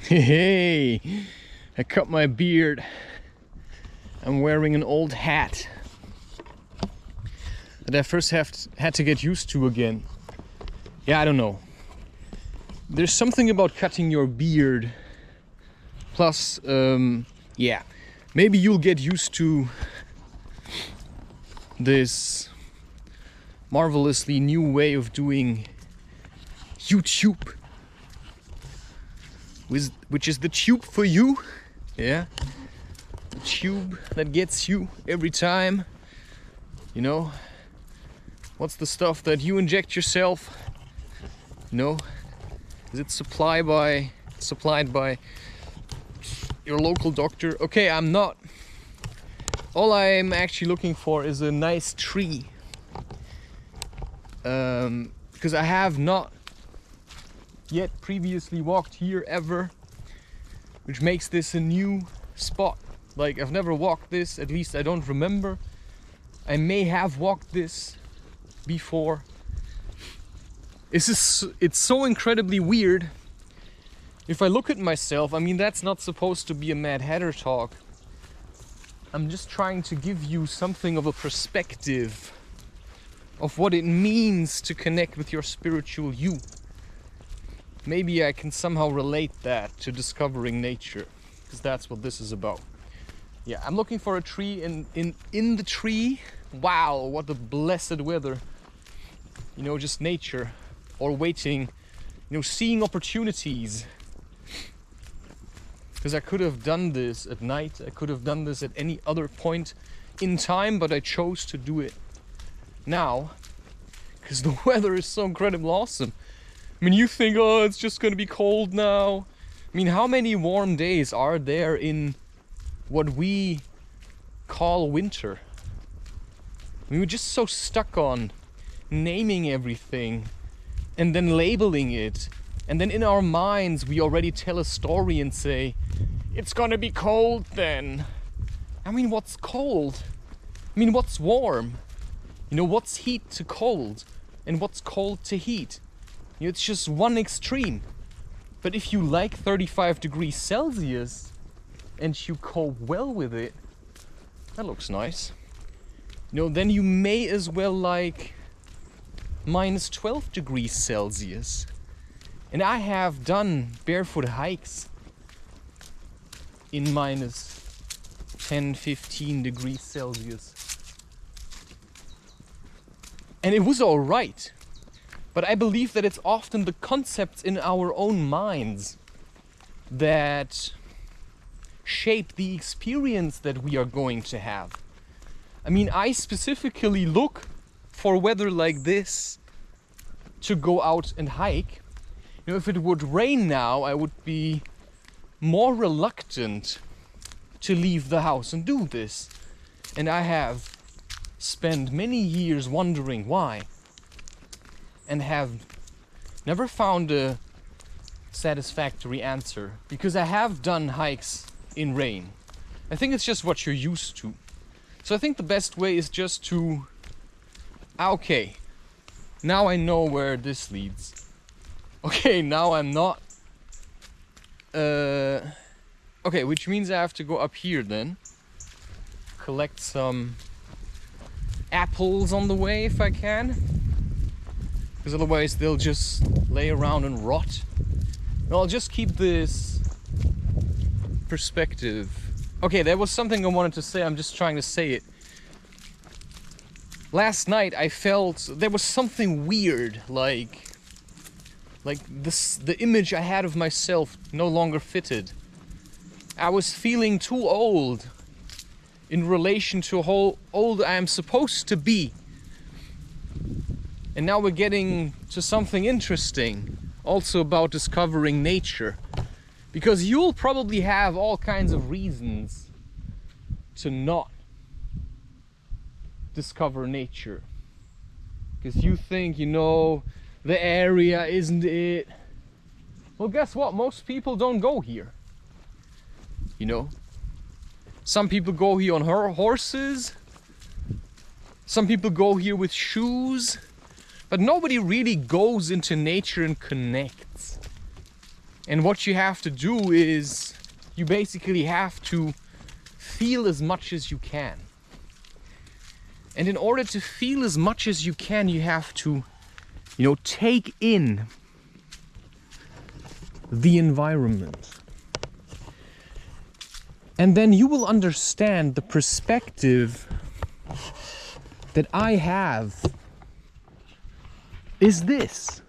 Hey, I cut my beard. I'm wearing an old hat that I first had to get used to again. Yeah, I don't know. There's something about cutting your beard. Plus, yeah, maybe you'll get used to this marvelously new way of doing YouTube, which is the tube for you. Yeah, the tube that gets you every time. You know, what's the stuff that you inject yourself? You know, is it supplied by your local doctor? Okay, I'm not. All I'm actually looking for is a nice tree. Because I have not yet previously walked here ever, which makes this a new spot. Like, I've never walked this, at least I don't remember. I may have walked this before. It's so incredibly weird. If I look at myself, I mean, that's not supposed to be a Mad Hatter talk. I'm just trying to give you something of a perspective of what it means to connect with your spiritual you. Maybe I can somehow relate that to discovering nature, because that's what this is about. Yeah, I'm looking for a tree, and in the tree, wow, what a blessed weather. You know, just nature, or waiting, you know, seeing opportunities. Because I could have done this at night, I could have done this at any other point in time, but I chose to do it now, because the weather is so incredibly awesome. I mean, you think, oh, it's just gonna be cold now. I mean, how many warm days are there in what we call winter? I mean, we're just so stuck on naming everything and then labeling it. And then in our minds, we already tell a story and say, it's gonna be cold then. I mean, what's cold? I mean, what's warm? You know, what's heat to cold? And what's cold to heat? You know, it's just one extreme. But if you like 35 degrees Celsius and you cope well with it, that looks nice. You know, then you may as well like minus 12 degrees Celsius. And I have done barefoot hikes in minus 10, 15 degrees Celsius. And it was all right. But I believe that it's often the concepts in our own minds that shape the experience that we are going to have. I mean, I specifically look for weather like this to go out and hike. You know, if it would rain now, I would be more reluctant to leave the house and do this. And I have spent many years wondering why, and have never found a satisfactory answer, because I have done hikes in rain. I think it's just what you're used to. So I think the best way is just to, okay, now I know where this leads. Okay, now I'm not, okay, which means I have to go up here then, collect some apples on the way if I can, because otherwise they'll just lay around and rot. No, I'll just keep this perspective. Okay, there was something I wanted to say, I'm just trying to say it. Last night I felt there was something weird, like this, the image I had of myself no longer fitted. I was feeling too old in relation to how old I am supposed to be. And now we're getting to something interesting, also about discovering nature. Because you'll probably have all kinds of reasons to not discover nature. Because you think, you know, the area isn't it. Well, guess what? Most people don't go here. You know? Some people go here on horses. Some people go here with shoes. But nobody really goes into nature and connects. And what you have to do is you basically have to feel as much as you can. And in order to feel as much as you can, you have to, you know, take in the environment. And then you will understand the perspective that I have is this.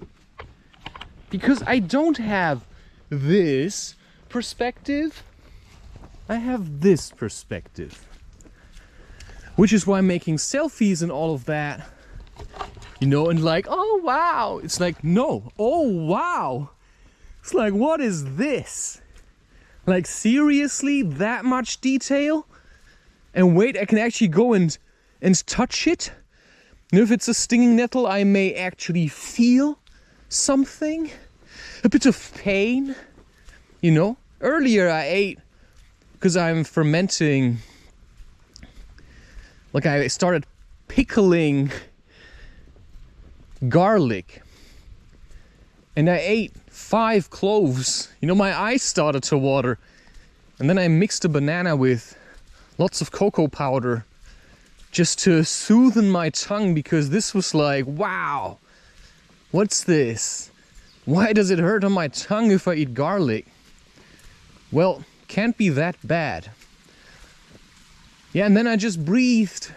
Because I don't have this perspective, I have this perspective. Which is why I'm making selfies and all of that, you know, and like, oh wow, it's like, no, oh wow. It's like, what is this? Like, seriously, that much detail? And wait, I can actually go and touch it. And if it's a stinging nettle, I may actually feel something. A bit of pain, you know. Earlier I ate, because I'm fermenting, like I started pickling garlic. And I ate 5 cloves. You know, my eyes started to water. And then I mixed a banana with lots of cocoa powder just to soothe my tongue, because this was like, wow, what's this? Why does it hurt on my tongue if I eat garlic? Well, can't be that bad. Yeah, and then I just breathed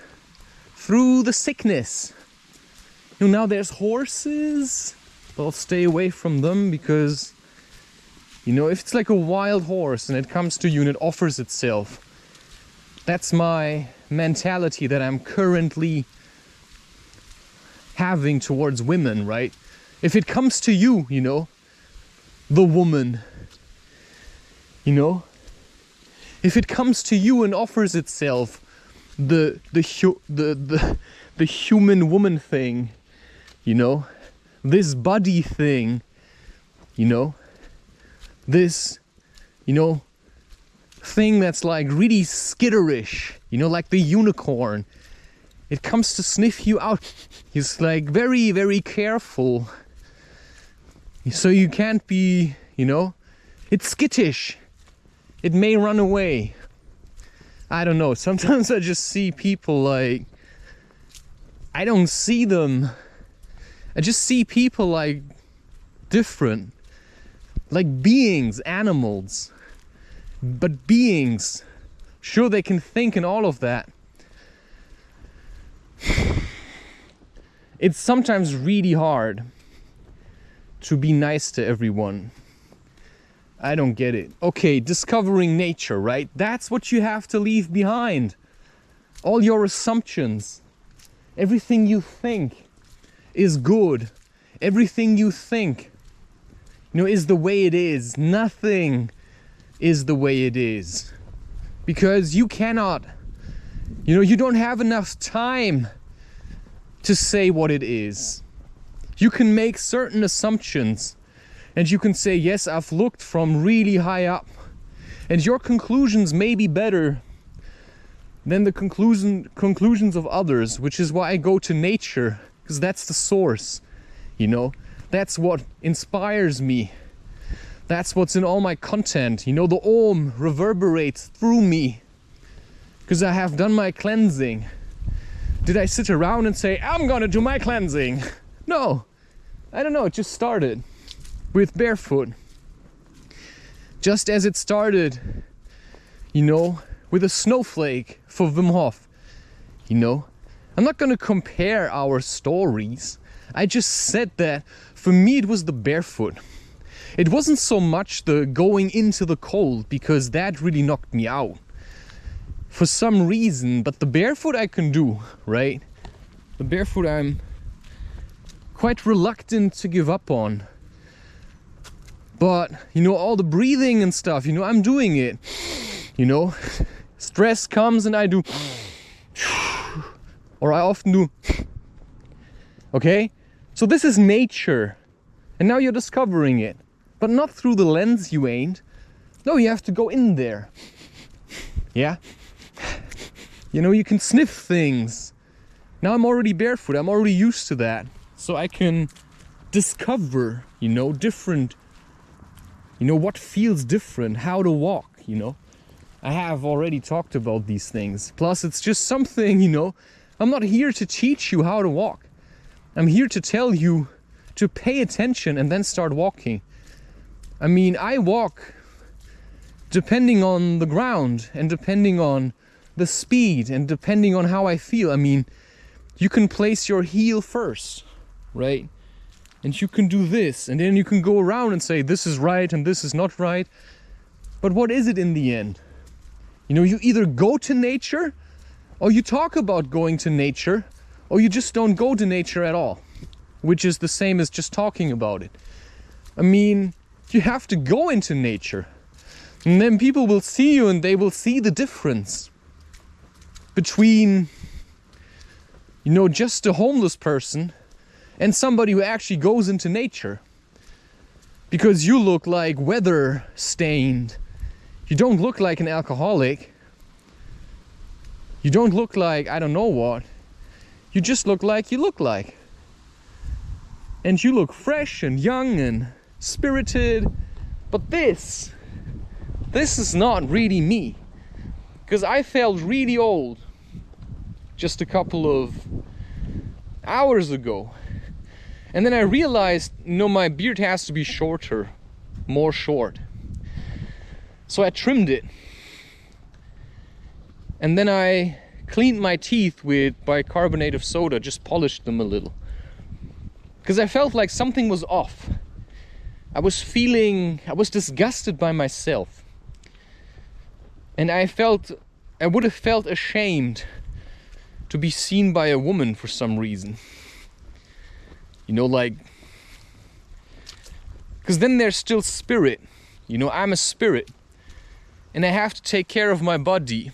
through the sickness. You know, now there's horses. I'll stay away from them because, you know, if it's like a wild horse and it comes to you and it offers itself, that's my mentality that I'm currently having towards women, right? If it comes to you, you know, the woman, you know, if it comes to you and offers itself, the human woman thing, you know, this body thing, you know, this, you know, thing that's like really skitterish, you know, like the unicorn. It comes to sniff you out. He's like very, very careful. So you can't be, you know, it's skittish. It may run away. I don't know. Sometimes I just see people like, I don't see them. I just see people like different. Like beings, animals. But beings. Sure, they can think and all of that. It's sometimes really hard to be nice to everyone. I don't get it. Okay, discovering nature, right? That's what you have to leave behind. All your assumptions. Everything you think is good. Everything you think, you know, is the way it is. Nothing is the way it is. Because you cannot, you know, you don't have enough time to say what it is. You can make certain assumptions and you can say, yes, I've looked from really high up, and your conclusions may be better than the conclusions of others, which is why I go to nature, because that's the source, you know, that's what inspires me. That's what's in all my content, you know, the Om reverberates through me because I have done my cleansing. Did I sit around and say, I'm gonna do my cleansing? No, I don't know, it just started with barefoot. Just as it started, you know, with a snowflake for Wim Hof, you know. I'm not gonna compare our stories. I just said that for me it was the barefoot. It wasn't so much the going into the cold, because that really knocked me out for some reason, but the barefoot I can do, right? The barefoot I'm quite reluctant to give up on. But, you know, all the breathing and stuff, you know, I'm doing it, you know. Stress comes and I do, or I often do, okay? So this is nature, and now you're discovering it, but not through the lens you ain't. No, you have to go in there, yeah? You know, you can sniff things. Now I'm already barefoot, I'm already used to that. So I can discover, you know, different You know, what feels different, how to walk, you know. I have already talked about these things. Plus, it's just something, you know, I'm not here to teach you how to walk. I'm here to tell you to pay attention and then start walking. I mean, I walk depending on the ground and depending on the speed and depending on how I feel. I mean, you can place your heel first, right? And you can do this, and then you can go around and say this is right and this is not right. But what is it in the end? You know, you either go to nature, or you talk about going to nature, or you just don't go to nature at all, which is the same as just talking about it. I mean, you have to go into nature, and then people will see you and they will see the difference between, you know, just a homeless person and somebody who actually goes into nature. Because you look like weather stained. You don't look like an alcoholic. You don't look like I don't know what. You just look like you look like. And you look fresh and young and spirited. But this is not really me. Because I felt really old just a couple of hours ago. And then I realized, no, my beard has to be shorter, more short. So I trimmed it. And then I cleaned my teeth with bicarbonate of soda, just polished them a little. Because I felt like something was off. I was disgusted by myself. And I would have felt ashamed to be seen by a woman for some reason. You know, like, because then there's still spirit. You know, I'm a spirit. And I have to take care of my body.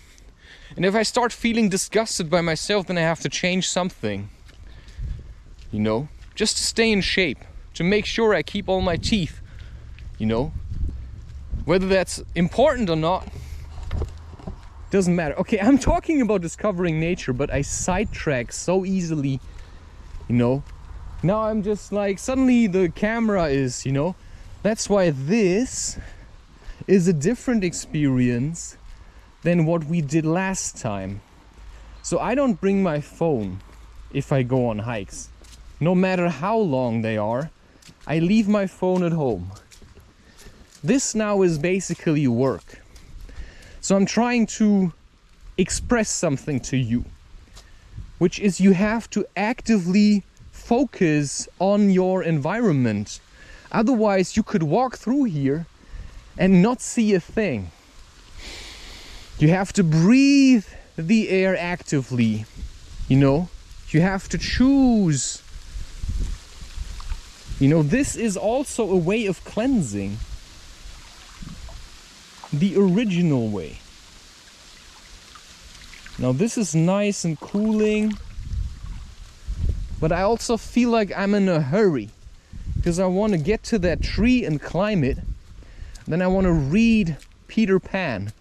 And if I start feeling disgusted by myself, then I have to change something. You know, just to stay in shape. To make sure I keep all my teeth. You know, whether that's important or not, doesn't matter. Okay, I'm talking about discovering nature, but I sidetrack so easily, you know. Now I'm just like, suddenly the camera is, you know, that's why this is a different experience than what we did last time. So I don't bring my phone if I go on hikes. No matter how long they are, I leave my phone at home. This now is basically work. So I'm trying to express something to you, which is you have to actively focus on your environment. Otherwise, you could walk through here and not see a thing. You have to breathe the air actively, you know. You have to choose. You know, this is also a way of cleansing. The original way. Now this is nice and cooling. But I also feel like I'm in a hurry. Because I want to get to that tree and climb it. Then I want to read Peter Pan.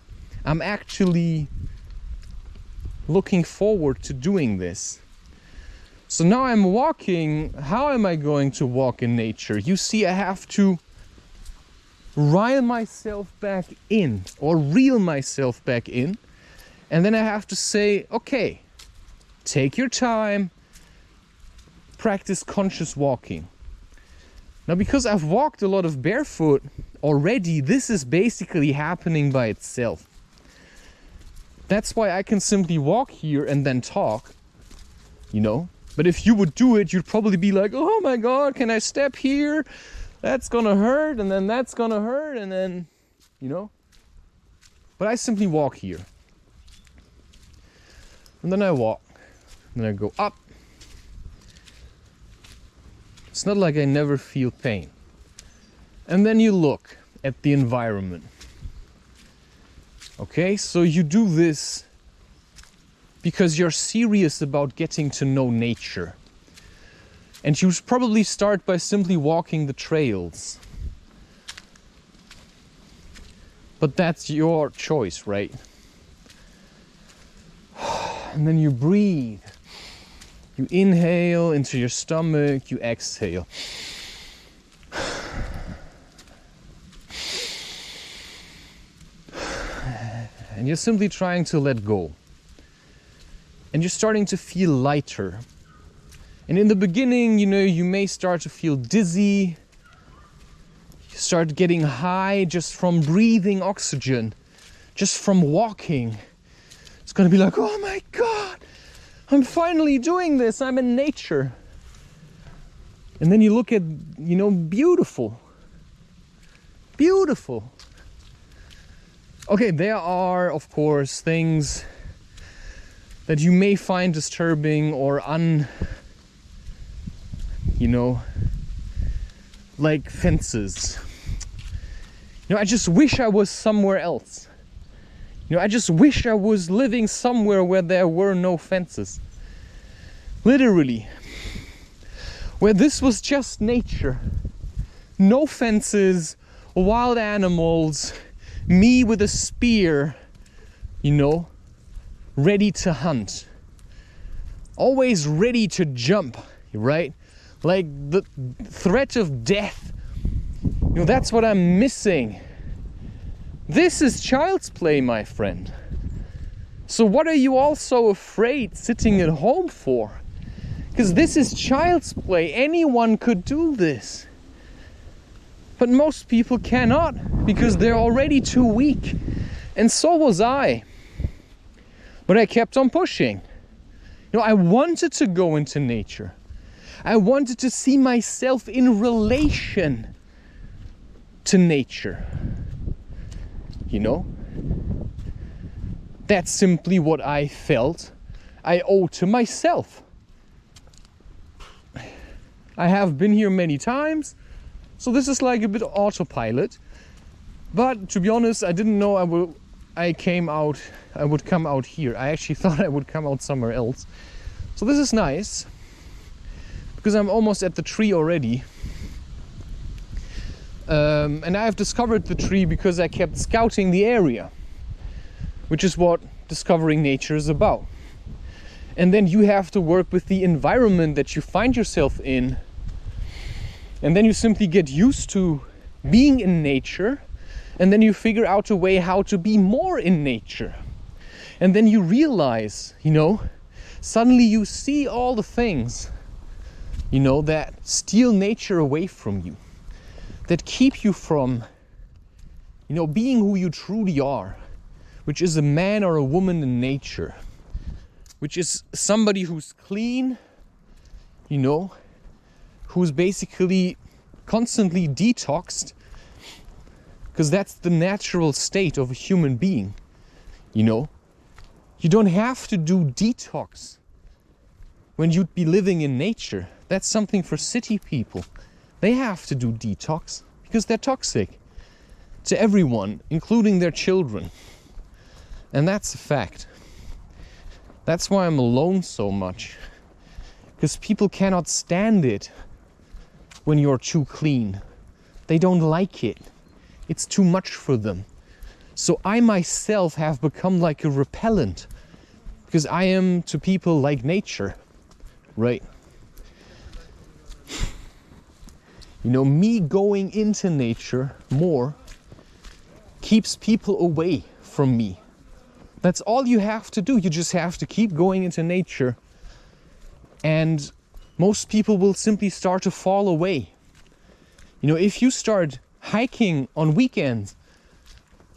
I'm actually looking forward to doing this. So now I'm walking. How am I going to walk in nature? You see, I have to reel myself back in. Or reel myself back in. And then I have to say, okay, take your time. Practice conscious walking. Now, because I've walked a lot of barefoot already, this is basically happening by itself. That's why I can simply walk here and then talk, you know. But if you would do it, you'd probably be like, oh my God, can I step here? That's gonna hurt, and then that's gonna hurt, and then, you know. But I simply walk here. And then I walk. And then I go up. It's not like I never feel pain. And then you look at the environment. Okay, so you do this because you're serious about getting to know nature. And you probably start by simply walking the trails. But that's your choice, right? And then you breathe. You inhale into your stomach, you exhale. And you're simply trying to let go. And you're starting to feel lighter. And in the beginning, you may start to feel dizzy. You start getting high just from breathing oxygen, just from walking. It's gonna be like, oh my God, I'm finally doing this. I'm in nature. And then you look at, beautiful. Beautiful. Okay, there are, of course, things that you may find disturbing or like fences. I just wish I was somewhere else. I just wish I was living somewhere where there were no fences. Literally. Where this was just nature. No fences, wild animals, me with a spear, ready to hunt. Always ready to jump, right? Like the threat of death. That's what I'm missing. This is child's play, my friend. So what are you all so afraid sitting at home for? Because this is child's play. Anyone could do this. But most people cannot because they're already too weak. And so was I. But I kept on pushing. I wanted to go into nature. I wanted to see myself in relation to nature. That's simply what I felt I owe to myself. I have been here many times, so this is like a bit autopilot. But to be honest, I didn't know I would come out here. I actually thought I would come out somewhere else. So this is nice, because I'm almost at the tree already. And I have discovered the tree because I kept scouting the area, which is what discovering nature is about. And then you have to work with the environment that you find yourself in. And then you simply get used to being in nature. And then you figure out a way how to be more in nature. And then you realize, suddenly you see all the things, that steal nature away from you. That keep you from, being who you truly are, which is a man or a woman in nature, which is somebody who's clean, who's basically constantly detoxed, because that's the natural state of a human being, You don't have to do detox when you'd be living in nature. That's something for city people. They have to do detox because they're toxic to everyone, including their children. And that's a fact. That's why I'm alone so much. Because people cannot stand it when you're too clean. They don't like it. It's too much for them. So I myself have become like a repellent. Because I am to people like nature, right? Me going into nature more keeps people away from me. That's all you have to do. You just have to keep going into nature. And most people will simply start to fall away. If you start hiking on weekends,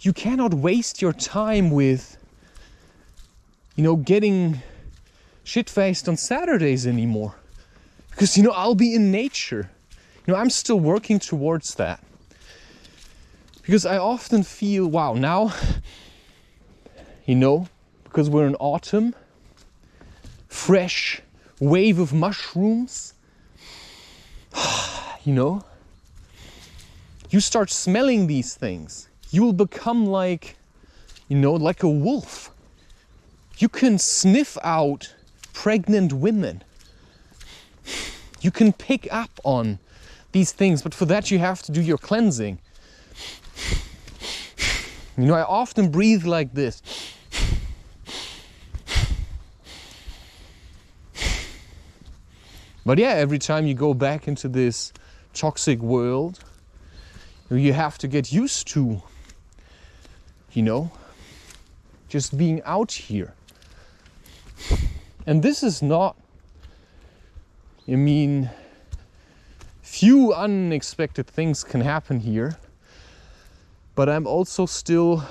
you cannot waste your time with, getting shit-faced on Saturdays anymore. Because, I'll be in nature. I'm still working towards that. Because I often feel, wow, now, because we're in autumn, fresh wave of mushrooms, you start smelling these things. You'll become like, like a wolf. You can sniff out pregnant women. You can pick up on these things, but for that you have to do your cleansing. I often breathe like this. But yeah, every time you go back into this toxic world, you have to get used to, just being out here. And this is not, I mean, few unexpected things can happen here, but I'm also still,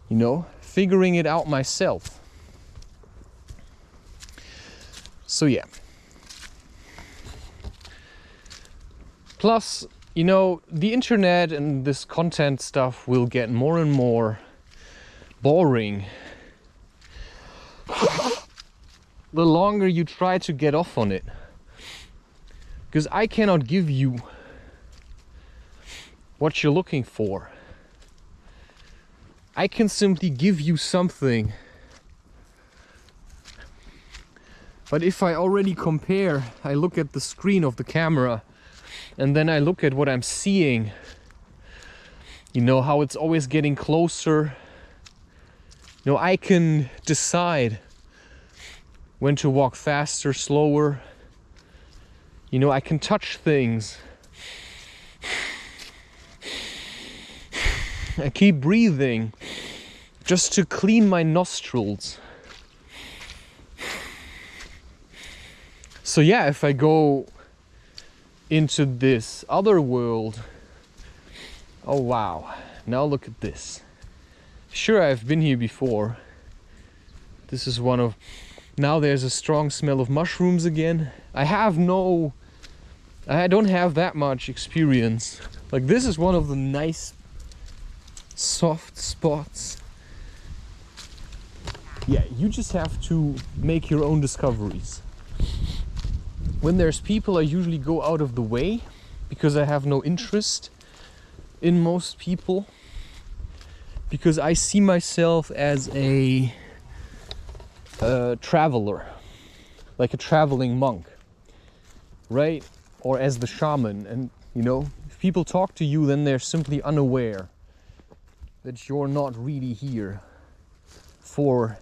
you know, figuring it out myself. So yeah. Plus, you know, the internet and this content stuff will get more and more boring the longer you try to get off on it. Because I cannot give you what you're looking for. I can simply give you something. But if I already compare, I look at the screen of the camera and then I look at what I'm seeing, you know, how it's always getting closer. You know, I can decide when to walk faster, slower. You know, I can touch things. I keep breathing just to clean my nostrils. So yeah, if I go into this other world, oh wow, now look at this. Sure, I've been here before. This is one of, now there's a strong smell of mushrooms again. I don't have that much experience. Like, this is one of the nice soft spots. Yeah, you just have to make your own discoveries. When there's people, I usually go out of the way because I have no interest in most people, because I see myself as a traveler, like a traveling monk, right? Or as the shaman. And you know, if people talk to you, then they're simply unaware that you're not really here for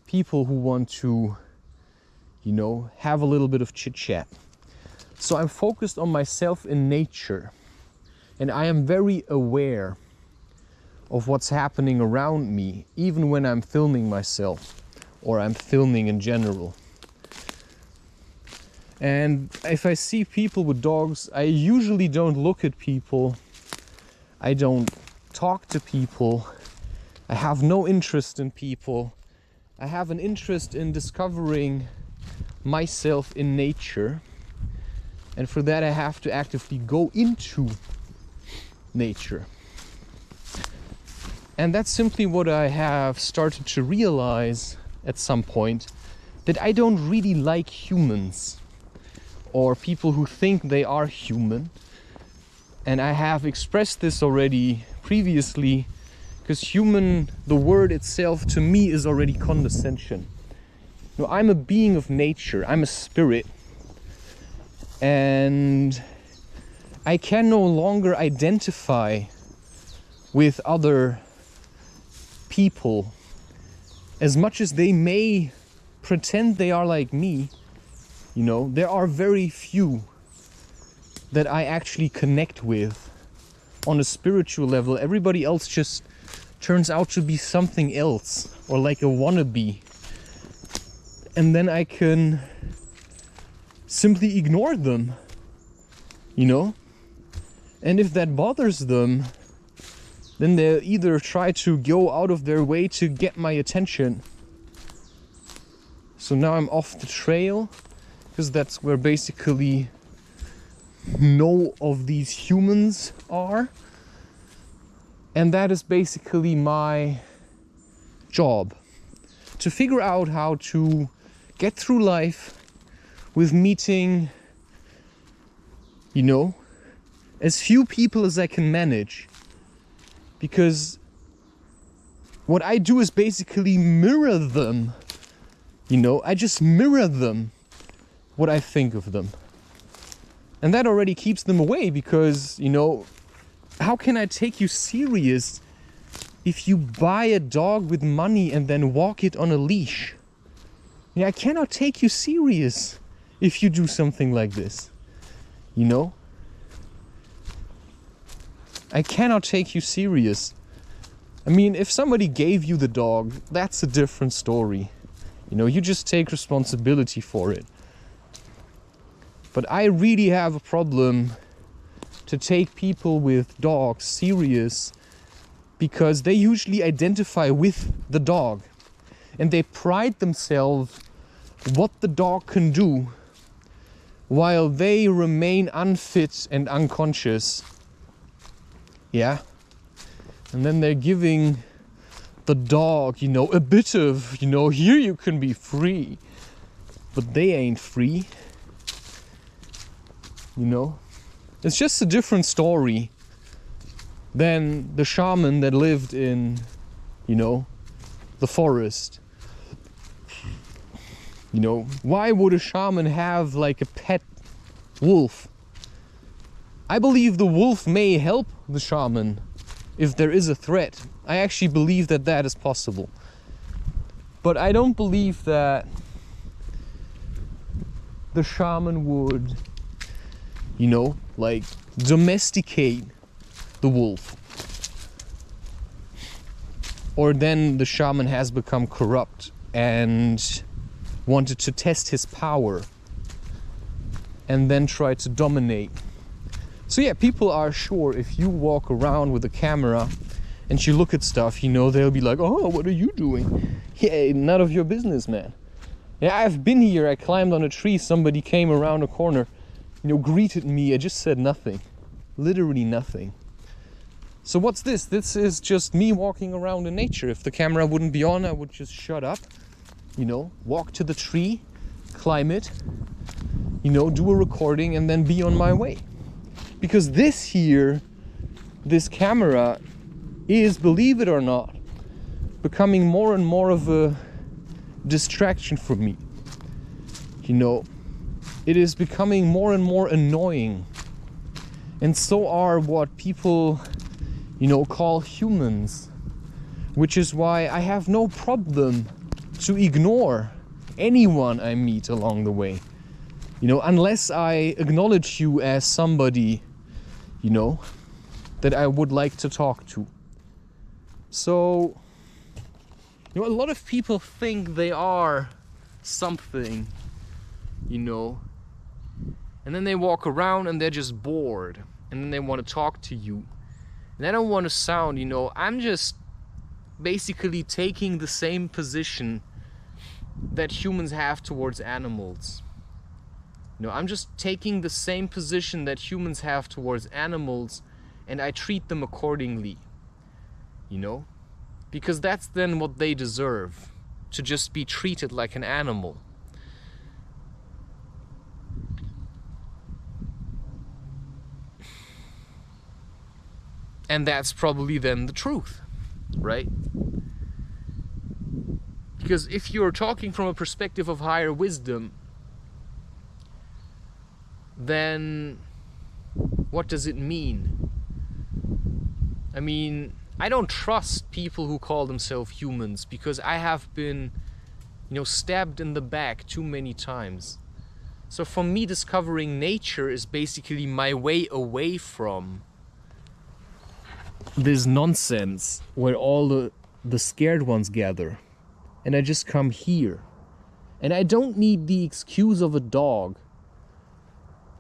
people who want to, you know, have a little bit of chit chat. So I'm focused on myself in nature, and I am very aware of what's happening around me, even when I'm filming myself or I'm filming in general. And if I see people with dogs, I usually don't look at people. I don't talk to people. I have no interest in people. I have an interest in discovering myself in nature, and for that I have to actively go into nature. And that's simply what I have started to realize at some point, that I don't really like humans or people who think they are human. And I have expressed this already previously, because human, the word itself to me is already condescension. No, I'm a being of nature, I'm a spirit, and I can no longer identify with other people. As much as they may pretend they are like me, you know, there are very few that I actually connect with on a spiritual level. Everybody else just turns out to be something else, or like a wannabe. And then I can simply ignore them, you know? And if that bothers them, then they'll either try to go out of their way to get my attention. So now I'm off the trail, because that's where basically no of these humans are. And that is basically my job, to figure out how to get through life with meeting, you know, as few people as I can manage. Because what I do is basically mirror them, you know, I just mirror them, what I think of them. And that already keeps them away, because, you know, how can I take you serious if you buy a dog with money and then walk it on a leash? Yeah, I cannot take you serious if you do something like this, you know? I cannot take you serious. I mean, if somebody gave you the dog, that's a different story. You know, you just take responsibility for it. But I really have a problem to take people with dogs serious, because they usually identify with the dog and they pride themselves what the dog can do while they remain unfit and unconscious. Yeah. And then they're giving the dog, you know, a bit of, you know, here you can be free. But they ain't free. You know? It's just a different story than the shaman that lived in, you know, the forest. You know, why would a shaman have like a pet wolf? I believe the wolf may help the shaman if there is a threat. I actually believe that that is possible. But I don't believe that the shaman would, you know, like domesticate the wolf. Or then the shaman has become corrupt and wanted to test his power and then try to dominate. So yeah, people are sure if you walk around with a camera and you look at stuff, you know, they'll be like, oh, what are you doing? Yeah, none of your business, man. Yeah, I've been here, I climbed on a tree, somebody came around a corner, you know, greeted me, I just said nothing. Literally nothing. So what's this? This is just me walking around in nature. If the camera wouldn't be on, I would just shut up, you know, walk to the tree, climb it, you know, do a recording and then be on my way. Because this here, this camera is, believe it or not, becoming more and more of a distraction for me. You know, it is becoming more and more annoying. And so are what people, you know, call humans. Which is why I have no problem to ignore anyone I meet along the way. You know, unless I acknowledge you as somebody, you know, that I would like to talk to. So, you know, a lot of people think they are something, you know, and then they walk around and they're just bored, and then they want to talk to you. And I don't want to sound, you know, I'm just basically taking the same position that humans have towards animals. You know, I'm just taking the same position that humans have towards animals, and I treat them accordingly. You know? Because that's then what they deserve, to just be treated like an animal. And that's probably then the truth, right? Because if you're talking from a perspective of higher wisdom, then what does it mean? I mean, I don't trust people who call themselves humans, because I have been, you know, stabbed in the back too many times. So for me, discovering nature is basically my way away from this nonsense where all the scared ones gather. And I just come here. And I don't need the excuse of a dog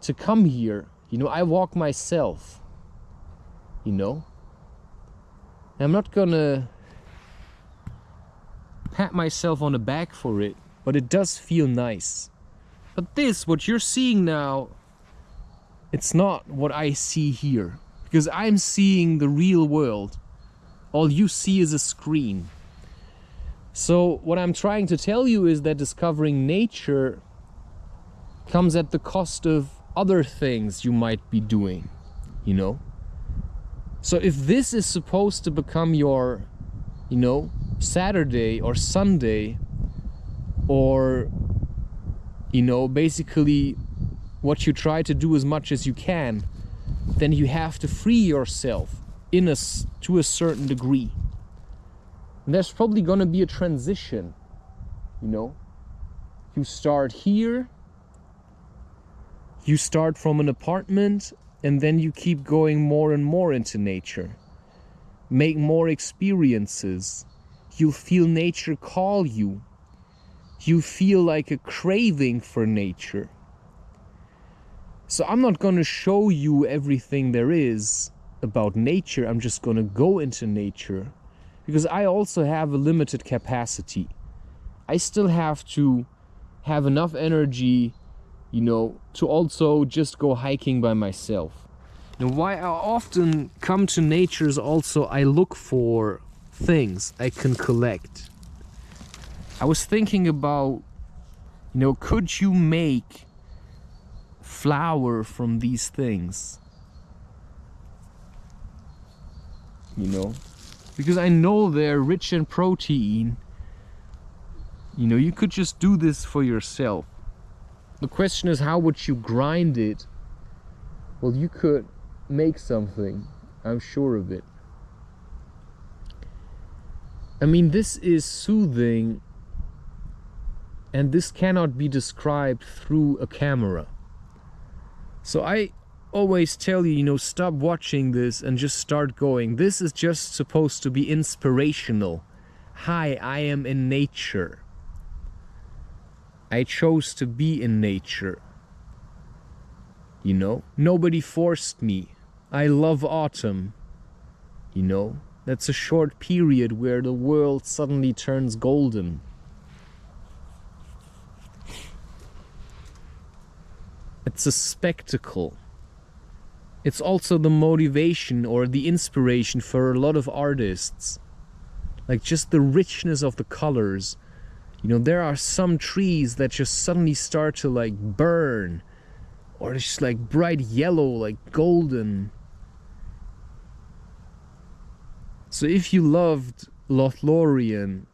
to come here. You know, I walk myself. You know? I'm not gonna pat myself on the back for it, but it does feel nice. But this, what you're seeing now, it's not what I see here. Because I'm seeing the real world. All you see is a screen. So what I'm trying to tell you is that discovering nature comes at the cost of other things you might be doing, you know? So if this is supposed to become your, you know, Saturday or Sunday, or, you know, basically what you try to do as much as you can, then you have to free yourself to a certain degree. And there's probably gonna be a transition, you know? You start here, you start from an apartment, and then you keep going more and more into nature. make more experiences. You'll feel nature call you. You feel like a craving for nature. So I'm not going to show you everything there is about nature. I'm just going to go into nature, because I also have a limited capacity. I still have to have enough energy, you know, to also just go hiking by myself. Now, why I often come to nature is also I look for things I can collect. I was thinking about, you know, could you make flour from these things? You know, because I know they're rich in protein. You know, you could just do this for yourself. The question is, how would you grind it? Well, you could make something, I'm sure of it. I mean, this is soothing, and this cannot be described through a camera. So I always tell you, you know, stop watching this and just start going. This is just supposed to be inspirational. Hi, I am in nature. I chose to be in nature. You know, nobody forced me. I love autumn. You know, that's a short period where the world suddenly turns golden. It's a spectacle. It's also the motivation or the inspiration for a lot of artists. Like just the richness of the colors. You know, there are some trees that just suddenly start to like burn, or it's just like bright yellow, like golden. So if you loved Lothlorien,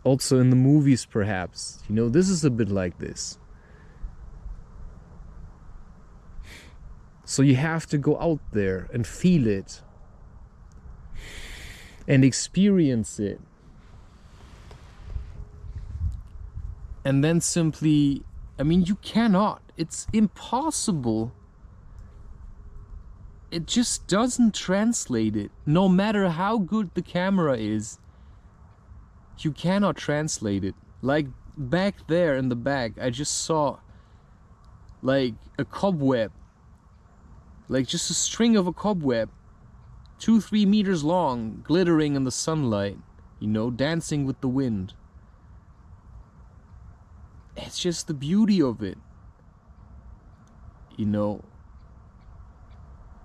also in the movies perhaps, you know, this is a bit like this. So you have to go out there and feel it and experience it. And then simply, I mean, you cannot. It's impossible. It just doesn't translate it. No matter how good the camera is, you cannot translate it. Like back there in the back, I just saw like a cobweb. Like just a string of a cobweb, 2-3 meters long, glittering in the sunlight, you know, dancing with the wind. It's just the beauty of it, you know.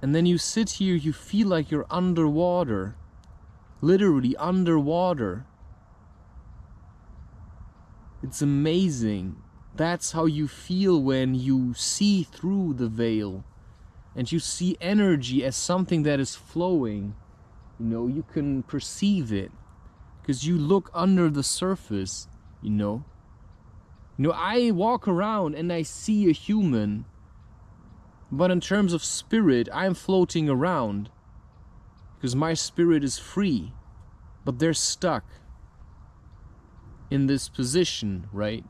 And then you sit here, you feel like you're underwater, literally underwater. It's amazing. That's how you feel when you see through the veil. And you see energy as something that is flowing. You know, you can perceive it. Because you look under the surface, you know. You know, I walk around and I see a human. But in terms of spirit, I'm floating around. Because my spirit is free. But they're stuck in this position, right?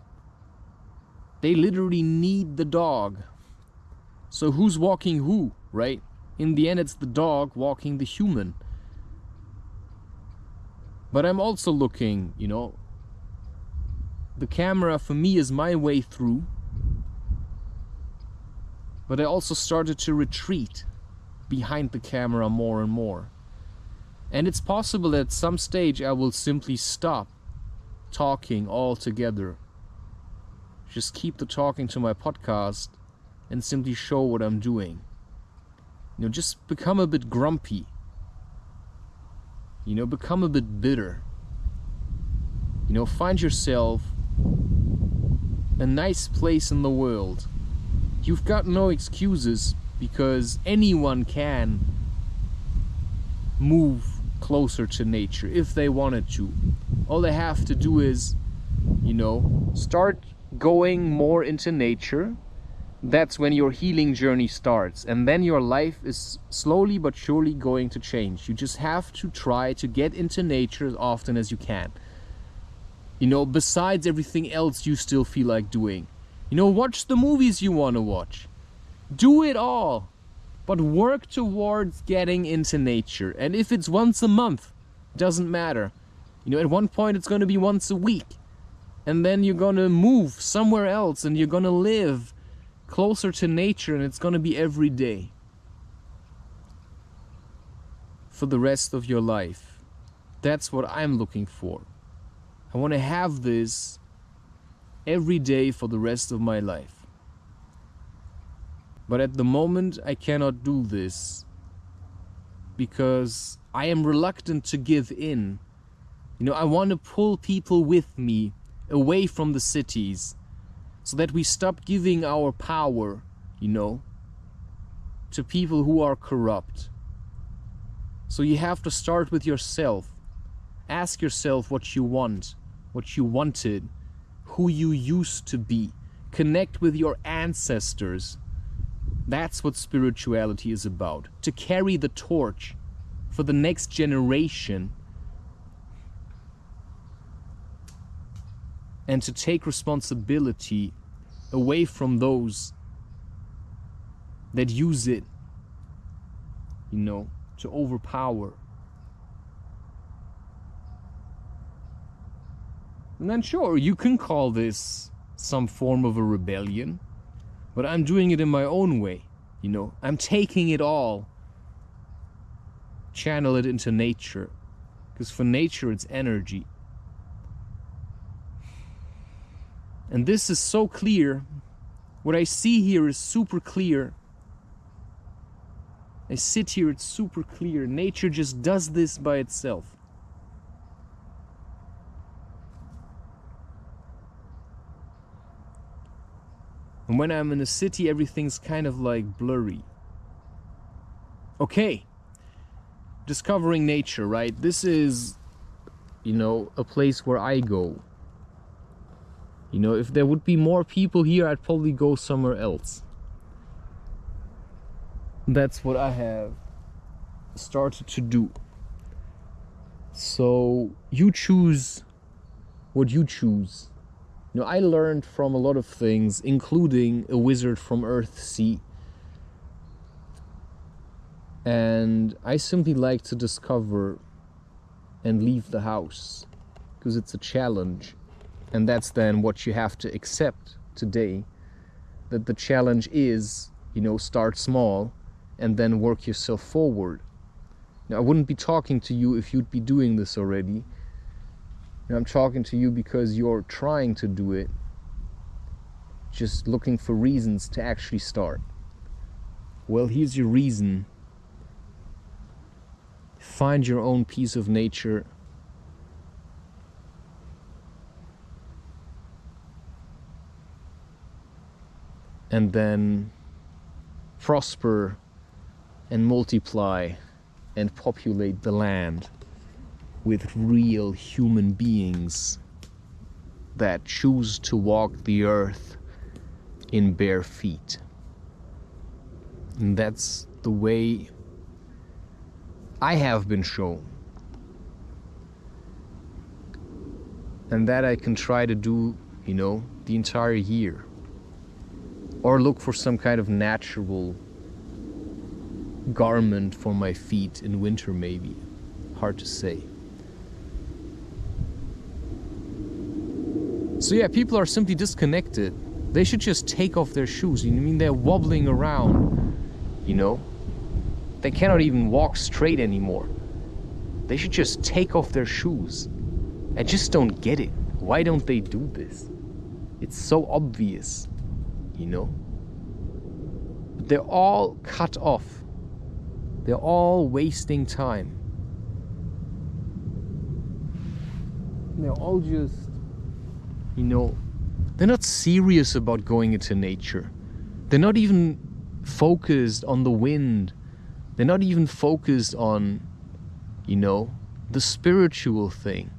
They literally need the dog. So who's walking who, right? In the end, it's the dog walking the human. But I'm also looking, you know, the camera for me is my way through. But I also started to retreat behind the camera more and more. And it's possible that at some stage I will simply stop talking altogether. Just keep the talking to my podcast and simply show what I'm doing. You know, just become a bit grumpy. You know, become a bit bitter. You know, find yourself a nice place in the world. You've got no excuses, because anyone can move closer to nature if they wanted to. All they have to do is, you know, start going more into nature. That's when your healing journey starts, and then your life is slowly but surely going to change. You just have to try to get into nature as often as you can. You know, besides everything else you still feel like doing. You know, watch the movies you want to watch. Do it all. But work towards getting into nature. And if it's once a month, doesn't matter. You know, at one point it's going to be once a week. And then you're going to move somewhere else and you're going to live closer to nature, and it's going to be every day for the rest of your life. That's what I'm looking for. I want to have this every day for the rest of my life. But at the moment I cannot do this because I am reluctant to give in. You know, I want to pull people with me away from the cities so that we stop giving our power, you know, to people who are corrupt. So you have to start with yourself. Ask yourself what you want, what you wanted, who you used to be. Connect with your ancestors. That's what spirituality is about. To carry the torch for the next generation. And to take responsibility away from those that use it, you know, to overpower. And then sure, you can call this some form of a rebellion, but I'm doing it in my own way, you know. I'm taking it all, channel it into nature, because for nature it's energy. And this is so clear. What I see here is super clear. I sit here, it's super clear. Nature just does this by itself. And when I'm in a city, everything's kind of like blurry. Okay. Discovering nature, right? This is, you know, a place where I go. You know, if there would be more people here, I'd probably go somewhere else. That's what I have started to do. So you choose what you choose. You know, I learned from a lot of things, including a wizard from Earthsea. And I simply like to discover and leave the house, because it's a challenge. And that's then what you have to accept today, that the challenge is, you know, start small and then work yourself forward. Now, I wouldn't be talking to you if you'd be doing this already. And I'm talking to you because you're trying to do it, just looking for reasons to actually start. Well, here's your reason. Find your own piece of nature. And then prosper and multiply and populate the land with real human beings that choose to walk the earth in bare feet. And that's the way I have been shown. And that I can try to do, you know, the entire year. Or look for some kind of natural garment for my feet in winter, maybe. Hard to say. So yeah, people are simply disconnected. They should just take off their shoes. You know what I mean? They're wobbling around, you know? They cannot even walk straight anymore. They should just take off their shoes. I just don't get it. Why don't they do this? It's so obvious. You know, but they're all cut off. They're all wasting time. They're all just, you know, they're not serious about going into nature. They're not even focused on the wind. They're not even focused on, you know, the spiritual thing.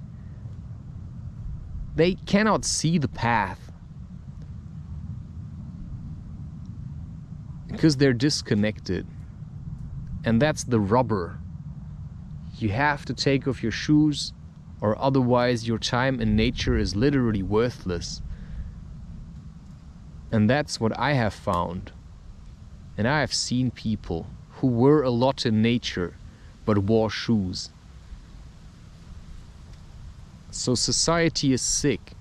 They cannot see the path. Because they're disconnected. And that's the rubber. You have to take off your shoes, or otherwise your time in nature is literally worthless. And that's what I have found. And I have seen people who were a lot in nature but wore shoes. So society is sick,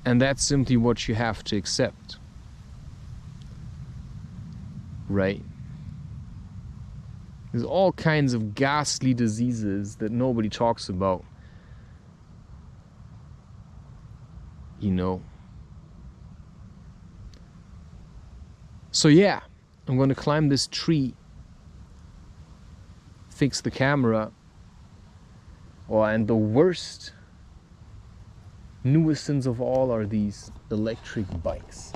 and that's simply what you have to accept, right? There's all kinds of ghastly diseases that nobody talks about, you know. So yeah, I'm going to climb this tree, fix the camera. Oh, and the worst nuisance of all are these electric bikes.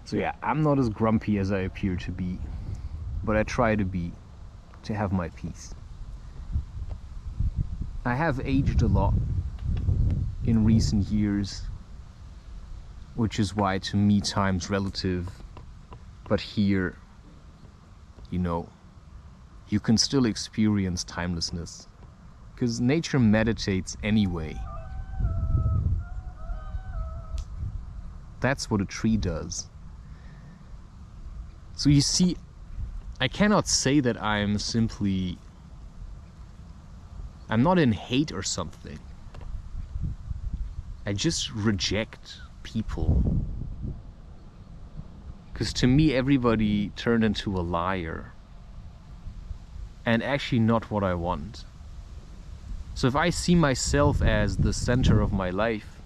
So yeah, I'm not as grumpy as I appear to be, but I try to be, to have my peace. I have aged a lot in recent years, which is why to me time's relative, but here, you know, you can still experience timelessness, because nature meditates anyway. That's what a tree does. So you see, I cannot say that I'm not in hate or something. I just reject people. Because to me, everybody turned into a liar. And actually not what I want. So if I see myself as the center of my life,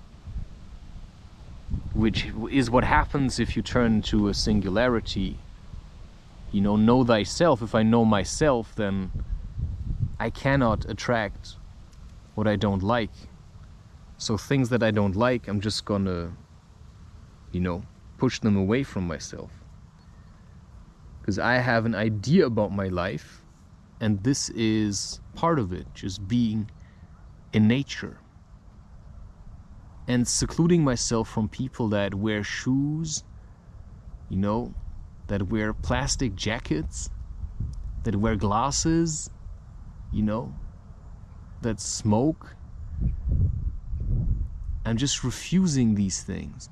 which is what happens if you turn to a singularity, you know thyself. If I know myself, then I cannot attract what I don't like. So things that I don't like, I'm just gonna, you know, push them away from myself. Because I have an idea about my life, and this is part of it, just being in nature. And secluding myself from people that wear shoes, you know, that wear plastic jackets, that wear glasses, you know, that smoke. I'm just refusing these things.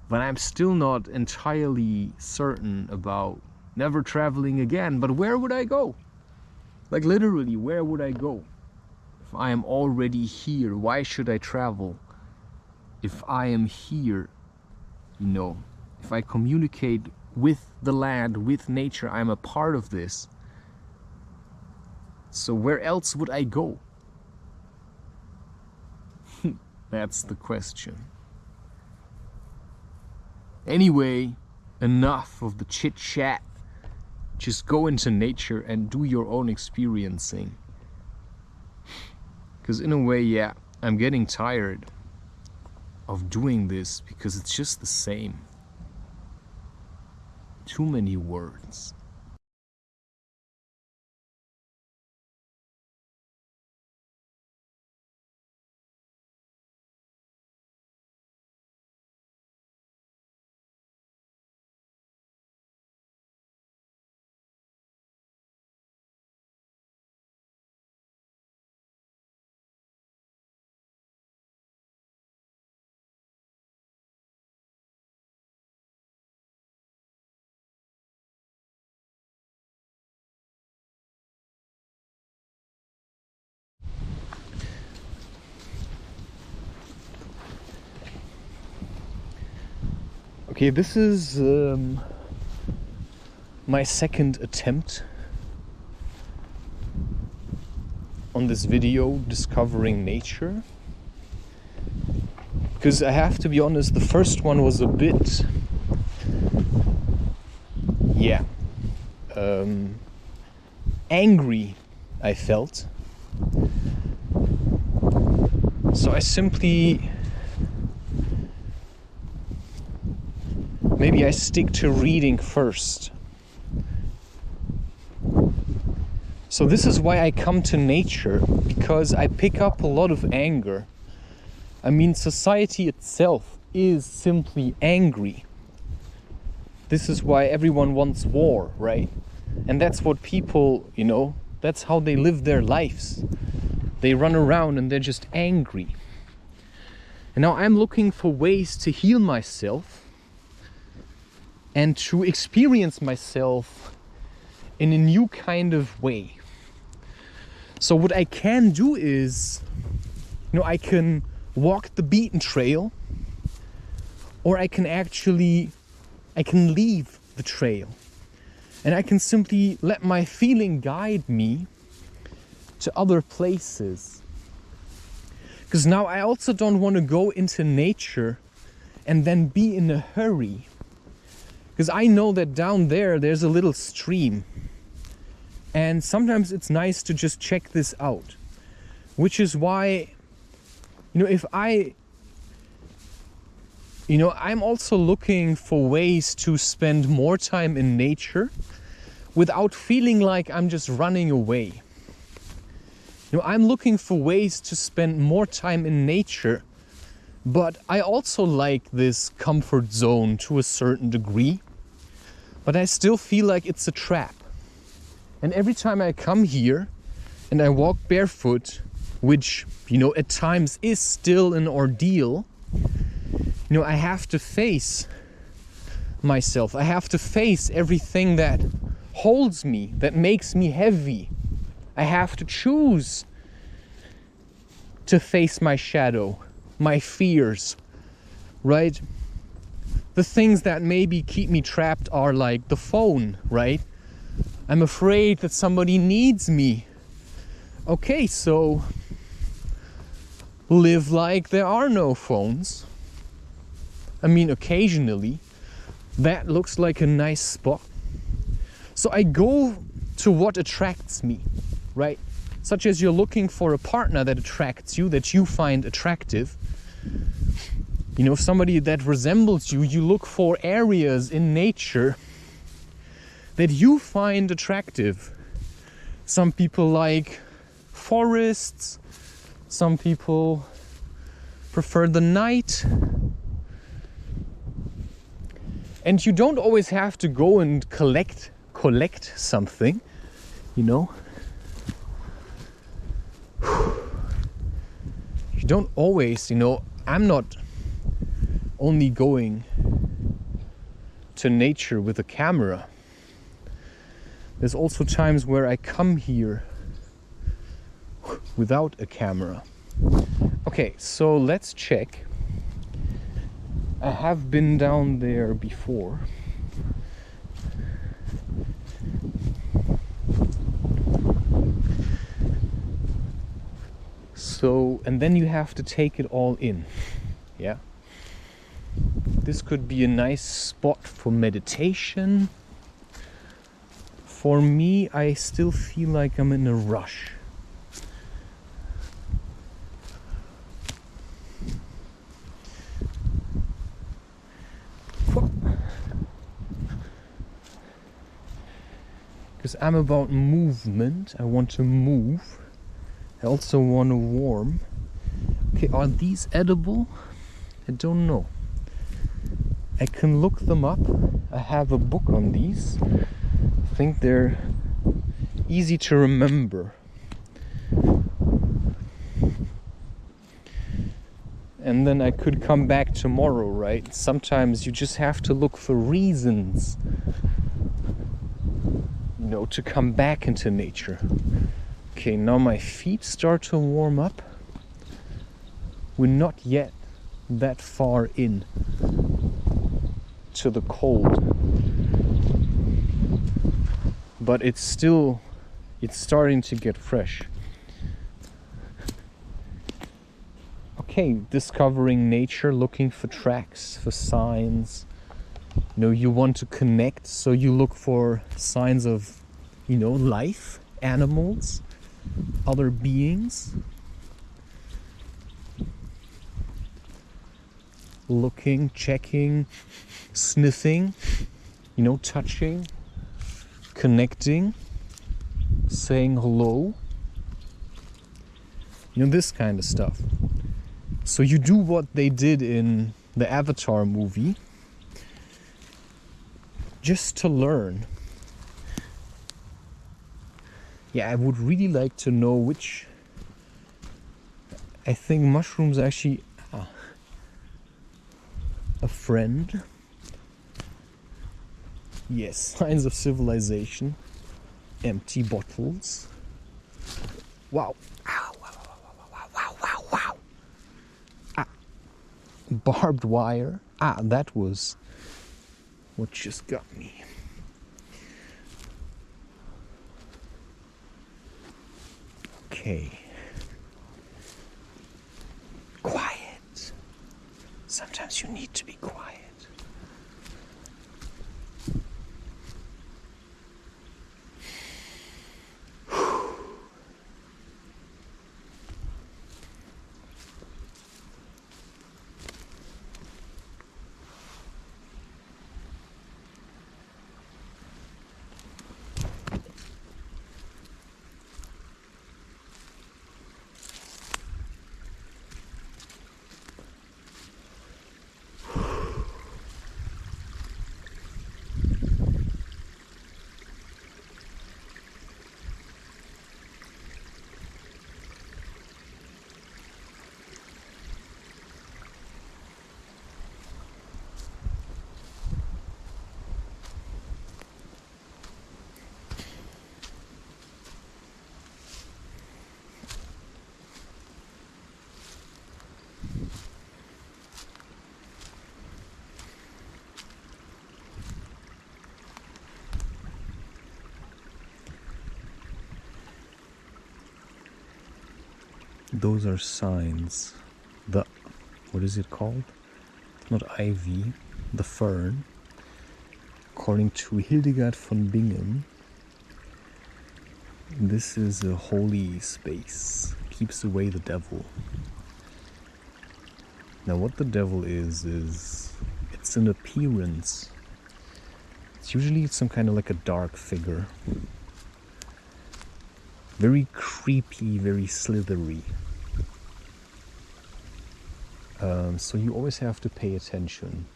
But I'm still not entirely certain about never traveling again. But where would I go? Like literally, where would I go? If I am already here, why should I travel? If I am here, you know, if I communicate with the land, with nature, I'm a part of this. So where else would I go? That's the question. Anyway, enough of the chit chat. Just go into nature and do your own experiencing. Because in a way, yeah, I'm getting tired of doing this because it's just the same. Too many words. Okay, this is my second attempt on this video discovering nature. Because I have to be honest, the first one was a bit, yeah, angry, I felt. So I simply, maybe I stick to reading first. So this is why I come to nature, because I pick up a lot of anger. I mean, society itself is simply angry. This is why everyone wants war, right? And that's what people, you know, that's how they live their lives. They run around and they're just angry. And now I'm looking for ways to heal myself and to experience myself in a new kind of way. So what I can do is, you know, I can walk the beaten trail, or I can leave the trail. And I can simply let my feeling guide me to other places. Because now I also don't want to go into nature and then be in a hurry. Because I know that down there's a little stream. And sometimes it's nice to just check this out. Which is why, you know, I'm also looking for ways to spend more time in nature without feeling like I'm just running away. You know, I'm looking for ways to spend more time in nature, but I also like this comfort zone to a certain degree, but I still feel like it's a trap. And every time I come here and I walk barefoot, which, you know, at times is still an ordeal, you know, I have to face myself. I have to face everything that holds me, that makes me heavy. I have to choose to face my shadow, my fears, right? The things that maybe keep me trapped are like the phone, right? I'm afraid that somebody needs me. Okay, so live like there are no phones. I mean, occasionally, that looks like a nice spot. So I go to what attracts me, right? Such as you're looking for a partner that attracts you, that you find attractive. You know, somebody that resembles you, you look for areas in nature that you find attractive. Some people like forests, some people prefer the night. And you don't always have to go and collect something, you know. You don't always, you know, I'm not only going to nature with a camera. There's also times where I come here without a camera. Okay, so let's check. I have been down there before. So, and then you have to take it all in. Yeah. This could be a nice spot for meditation. For me, I still feel like I'm in a rush. Because I'm about movement. I want to move. I also want to warm. Okay, are these edible? I don't know. I can look them up. I have a book on these. I think they're easy to remember. And then I could come back tomorrow, right? Sometimes you just have to look for reasons, you know, to come back into nature. Okay, now my feet start to warm up. We're not yet that far in to the cold, but it's starting to get fresh. Okay, discovering nature, looking for tracks, for signs. You know, you want to connect, so you look for signs of, you know, life, animals, other beings. Looking, checking, sniffing, you know, touching, connecting, saying hello. You know, this kind of stuff. So you do what they did in the Avatar movie just to learn. Yeah, I would really like to know which... I think mushrooms actually... a friend. Yes, signs of civilization. Empty bottles. Wow. Ow, wow, wow, wow, wow, wow. Ah. Barbed wire. Ah, that was what just got me. Okay. Quiet. Sometimes you need to be quiet. Those are signs. The, what is it called? Not ivy, the fern. According to Hildegard von Bingen, this is a holy space. Keeps away the devil. Now what the devil is it's an appearance. It's usually some kind of like a dark figure. Very creepy, very slithery. So you always have to pay attention.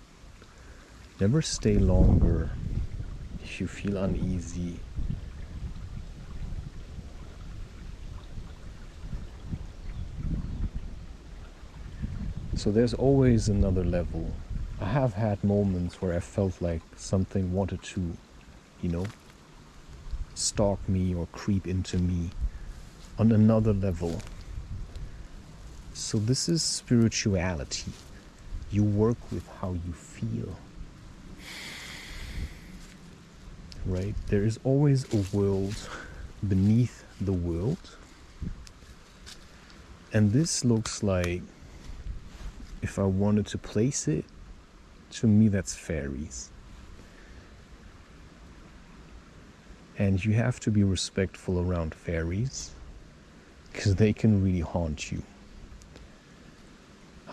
Never stay longer if you feel uneasy. So there's always another level. I have had moments where I felt like something wanted to, you know, stalk me or creep into me on another level. So this is spirituality. You work with how you feel. Right? There is always a world beneath the world. And this looks like, if I wanted to place it, to me that's fairies. And you have to be respectful around fairies, because they can really haunt you.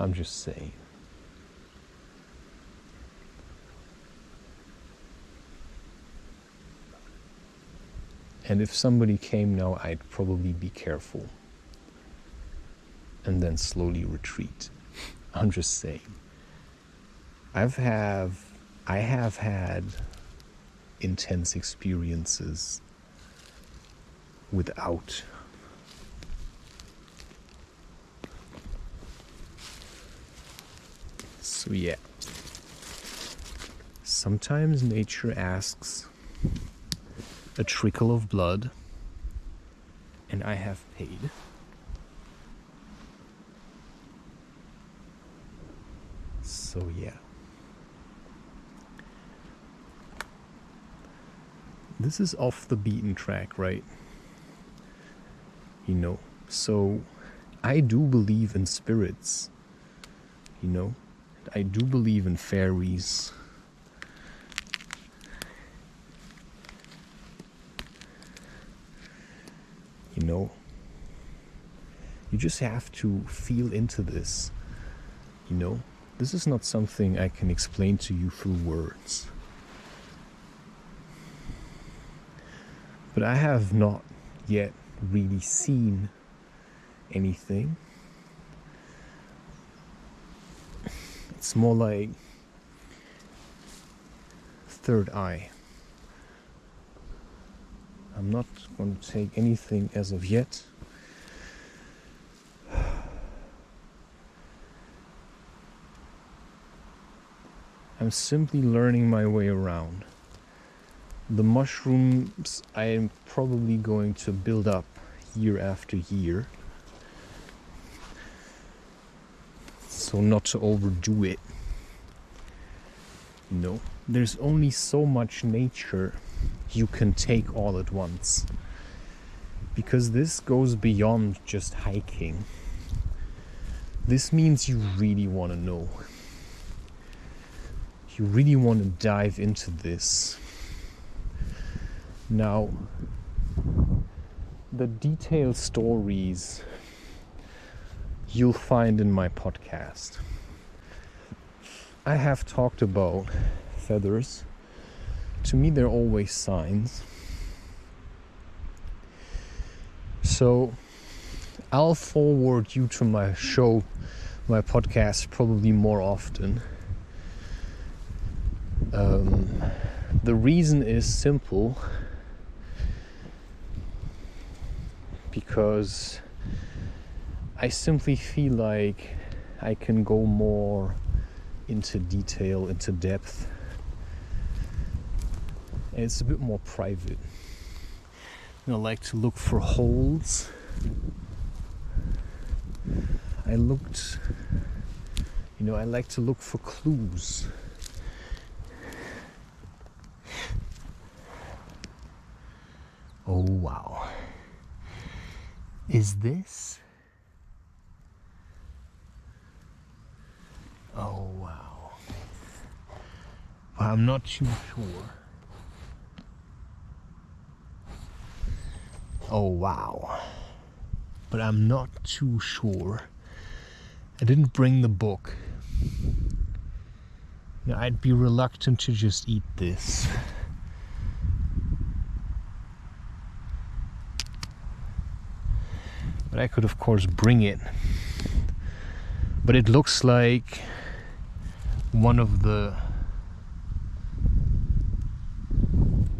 I'm just saying. And if somebody came now, I'd probably be careful. And then slowly retreat. I'm just saying. I have had intense experiences without. So yeah. Sometimes nature asks a trickle of blood, and I have paid. So yeah. This is off the beaten track, right? You know, so I do believe in spirits, you know? I do believe in fairies. You know, you just have to feel into this, you know? This is not something I can explain to you through words. But I have not yet really seen anything. It's more like third eye. I'm not going to take anything as of yet. I'm simply learning my way around. The mushrooms I am probably going to build up year after year. So not to overdo it. You know, there's only so much nature you can take all at once. Because this goes beyond just hiking. This means you really want to know. You really want to dive into this. Now, the detailed stories you'll find in my podcast. I have talked about feathers. To me, they're always signs. So, I'll forward you to my show, my podcast, probably more often. The reason is simple. Because I simply feel like I can go more into detail, into depth. And it's a bit more private. And I like to look for holes. I like to look for clues. Oh wow. Is this? Oh wow. Well, I'm not too sure. Oh wow. But I'm not too sure. I didn't bring the book. Now, I'd be reluctant to just eat this. But I could, of course, bring it. But it looks like one of the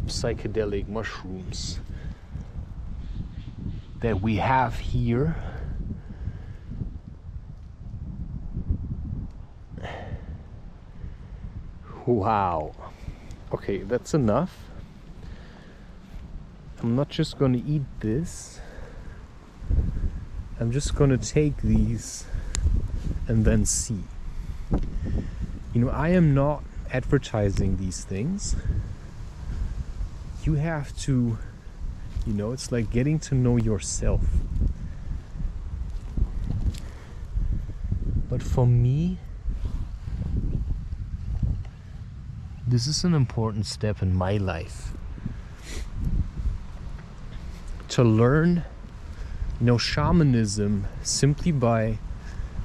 psychedelic mushrooms that we have here. Wow. Okay, that's enough. I'm not just going to eat this. I'm just going to take these and then see. You know, I am not advertising these things. You have to, you know, it's like getting to know yourself. But for me, this is an important step in my life. To learn, you know, shamanism simply by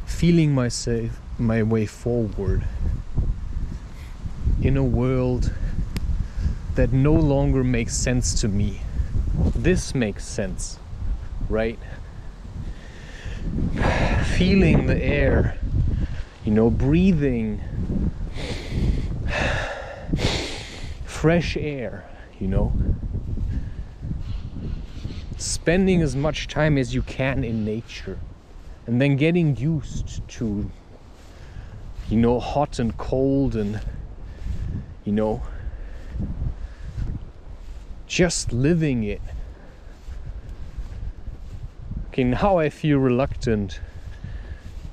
feeling myself, my way forward in a world that no longer makes sense to me. This makes sense, right? Feeling the air, you know, breathing fresh air, you know. Spending as much time as you can in nature, and then getting used to, you know, hot and cold, and, you know, just living it. Okay, now I feel reluctant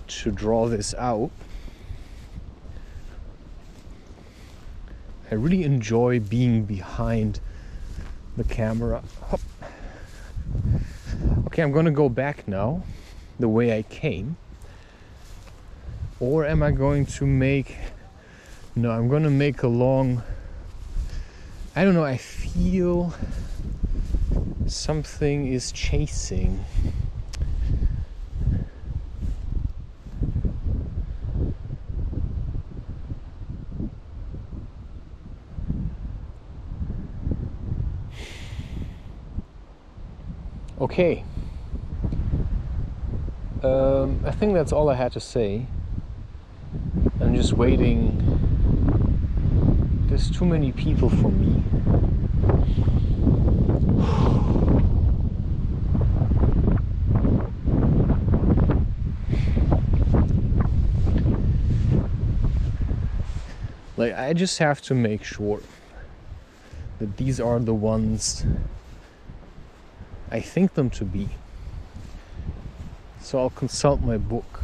to draw this out. I really enjoy being behind the camera. Hop. Okay, I'm gonna go back now the way I came. Or am I going to make... No, I'm gonna make a long... I don't know, I feel something is chasing. Okay. I think that's all I had to say. I'm just waiting. There's too many people for me. Like, I just have to make sure that these are the ones I think them to be. So I'll consult my book.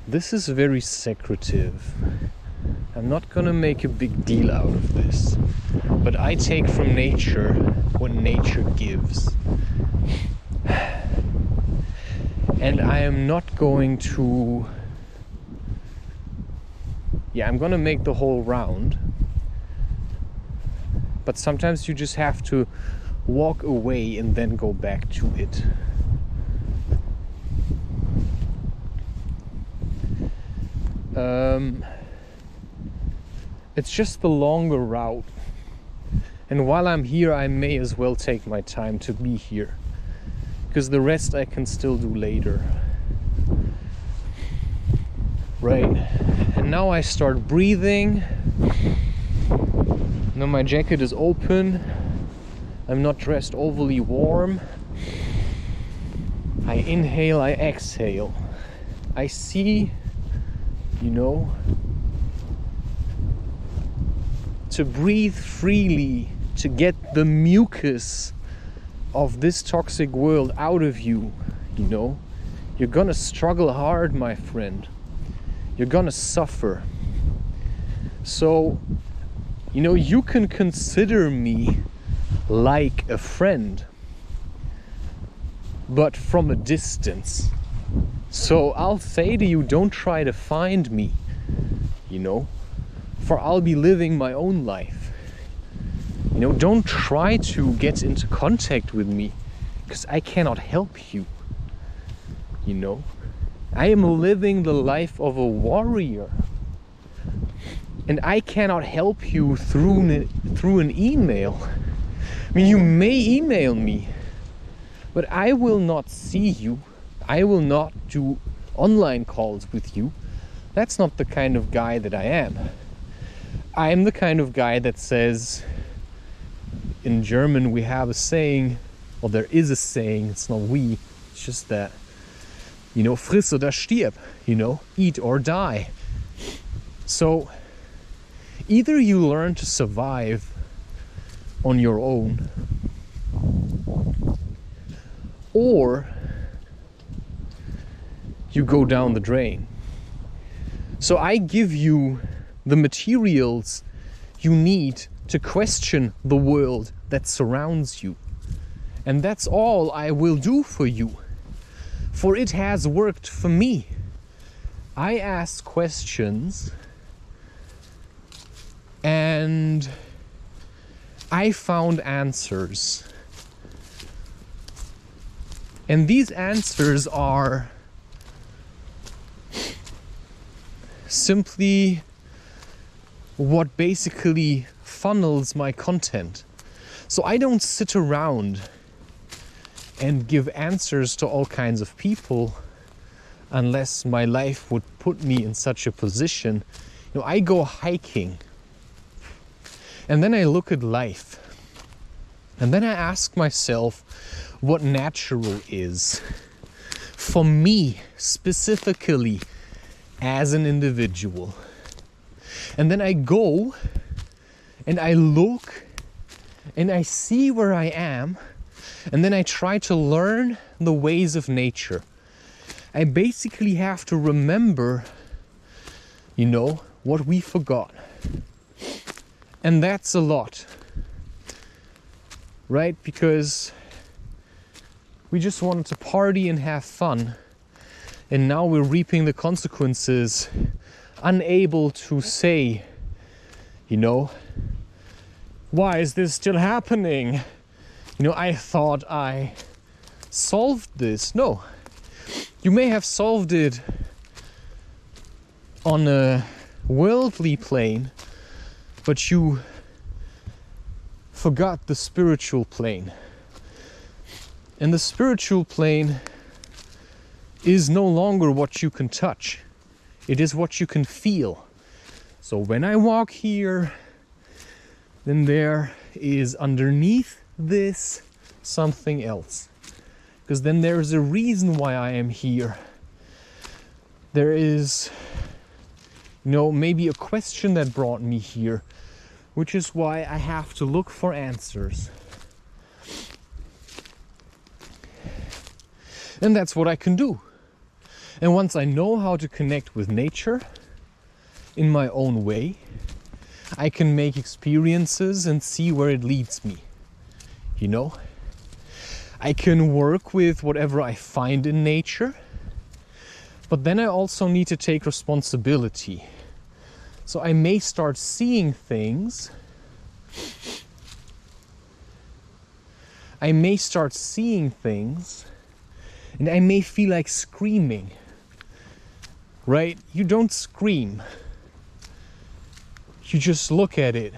This is very secretive. I'm not gonna make a big deal out of this, but I take from nature what nature gives. And I am not going to... Yeah, I'm gonna make the whole round. But sometimes you just have to walk away and then go back to it. It's just the longer route. And while I'm here, I may as well take my time to be here, because the rest I can still do later. Right. And now I start breathing. Now my jacket is open. I'm not dressed overly warm. I inhale, I exhale. I see, you know, to breathe freely, to get the mucus of this toxic world out of you, you know. You're gonna struggle hard, my friend. You're gonna suffer. So, you know, you can consider me like a friend, but from a distance. So I'll say to you, don't try to find me, you know, for I'll be living my own life. You know, don't try to get into contact with me, because I cannot help you, you know. I am living the life of a warrior, and I cannot help you through an email. I mean, you may email me, but I will not see you. I will not do online calls with you. That's not the kind of guy that I am. I am the kind of guy that says, in German we have a saying, well, there is a saying, it's not we, it's just that, you know, friss oder stirb, you know, eat or die. So either you learn to survive on your own, or you go down the drain. So I give you the materials you need to question the world that surrounds you. And that's all I will do for you. For it has worked for me. I ask questions and I found answers. And these answers are simply what basically funnels my content. So I don't sit around and give answers to all kinds of people unless my life would put me in such a position. You know, I go hiking and then I look at life and then I ask myself what natural is for me specifically as an individual. And then I go and I look and I see where I am, and then I try to learn the ways of nature. I basically have to remember, you know, what we forgot. And that's a lot, right? Because we just wanted to party and have fun, and now we're reaping the consequences, unable to say, you know, why is this still happening? You know, I thought I solved this. No, you may have solved it on a worldly plane, but you forgot the spiritual plane. And the spiritual plane is no longer what you can touch. It is what you can feel. So when I walk here, then there is underneath this something else. Because then there is a reason why I am here. There is, maybe a question that brought me here, which is why I have to look for answers. And that's what I can do. And once I know how to connect with nature in my own way, I can make experiences and see where it leads me. I can work with whatever I find in nature, but then I also need to take responsibility. So I may start seeing things. And I may feel like screaming. Right? You don't scream. You just look at it.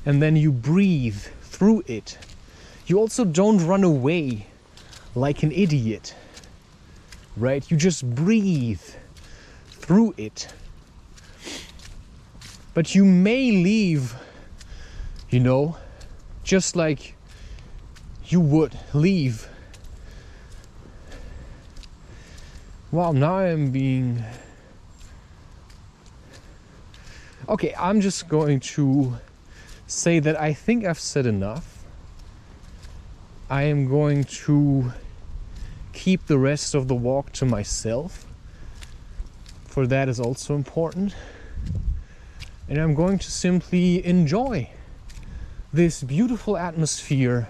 And then you breathe through it. You also don't run away like an idiot. Right? You just breathe through it. But you may leave, just like you would leave. Wow, now I'm being... Okay, I'm just going to say that I think I've said enough. I am going to keep the rest of the walk to myself, for that is also important. And I'm going to simply enjoy this beautiful atmosphere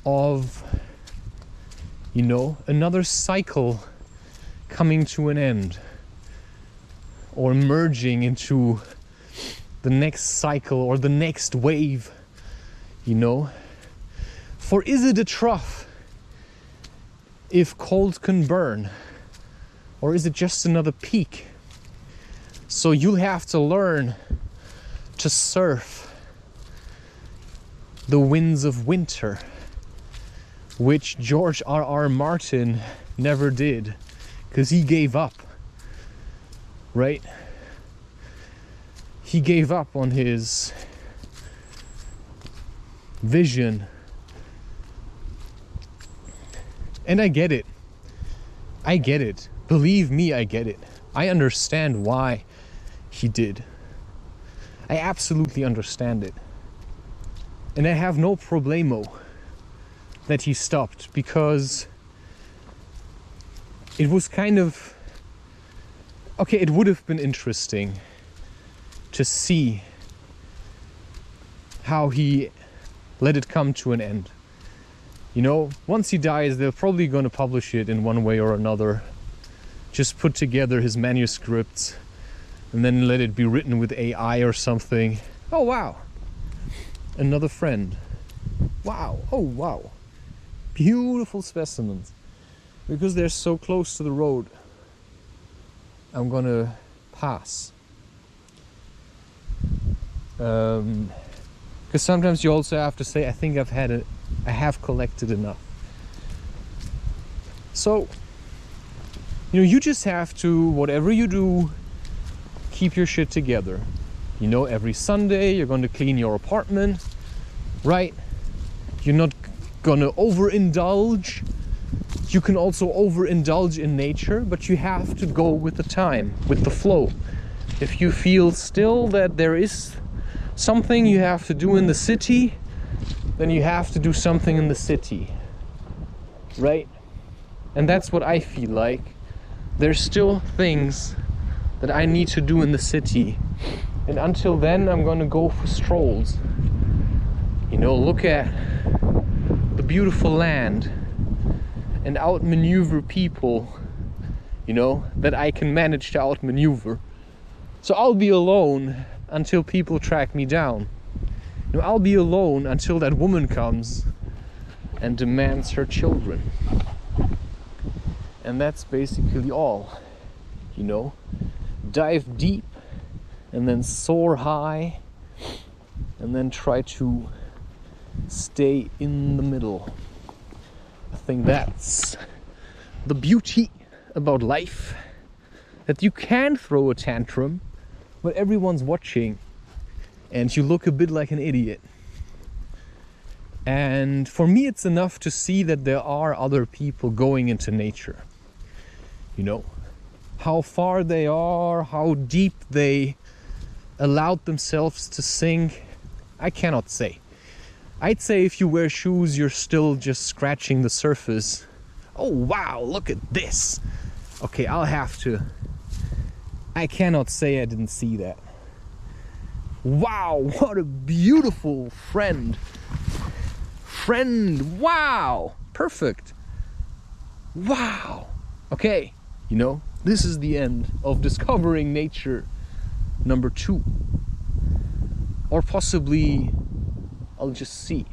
of, another cycle coming to an end, or merging into the next cycle or the next wave, For is it a trough if cold can burn, or is it just another peak? So you'll have to learn to surf the winds of winter, which George R.R. Martin never did, because he gave up, right? He gave up on his vision. And I get it. Believe me, I get it. I understand why he did. I absolutely understand it. And I have no problemo that he stopped, because it was kind of... Okay, it would have been interesting to see how he let it come to an end. Once he dies, they're probably going to publish it in one way or another. Just put together his manuscripts and then let it be written with AI or something. Oh, wow. Another friend. Wow. Oh, wow. Beautiful specimens. Because they're so close to the road, I'm gonna pass. Because sometimes you also have to say, I think I have collected enough. So, you just have to, whatever you do, keep your shit together. Every Sunday you're going to clean your apartment, right? You're not gonna overindulge. You can also overindulge in nature, but you have to go with the time, with the flow. If you feel still that there is something you have to do in the city, then you have to do something in the city, right? And that's what I feel like. There's still things that I need to do in the city. And until then, I'm gonna go for strolls. Look at the beautiful land and outmaneuver people, that I can manage to outmaneuver. So I'll be alone until people track me down. I'll be alone until that woman comes and demands her children. And that's basically all, Dive deep and then soar high and then try to stay in the middle. I think that's the beauty about life, that you can throw a tantrum when everyone's watching and you look a bit like an idiot. And for me, it's enough to see that there are other people going into nature. You know, how far they are, how deep they allowed themselves to sink, I cannot say. I'd say if you wear shoes, you're still just scratching the surface. Oh wow, look at this. Okay, I cannot say I didn't see that. Wow, what a beautiful friend. Wow, perfect. Wow. Okay, you know, this is the end of discovering nature number 2. Or possibly, I'll just see.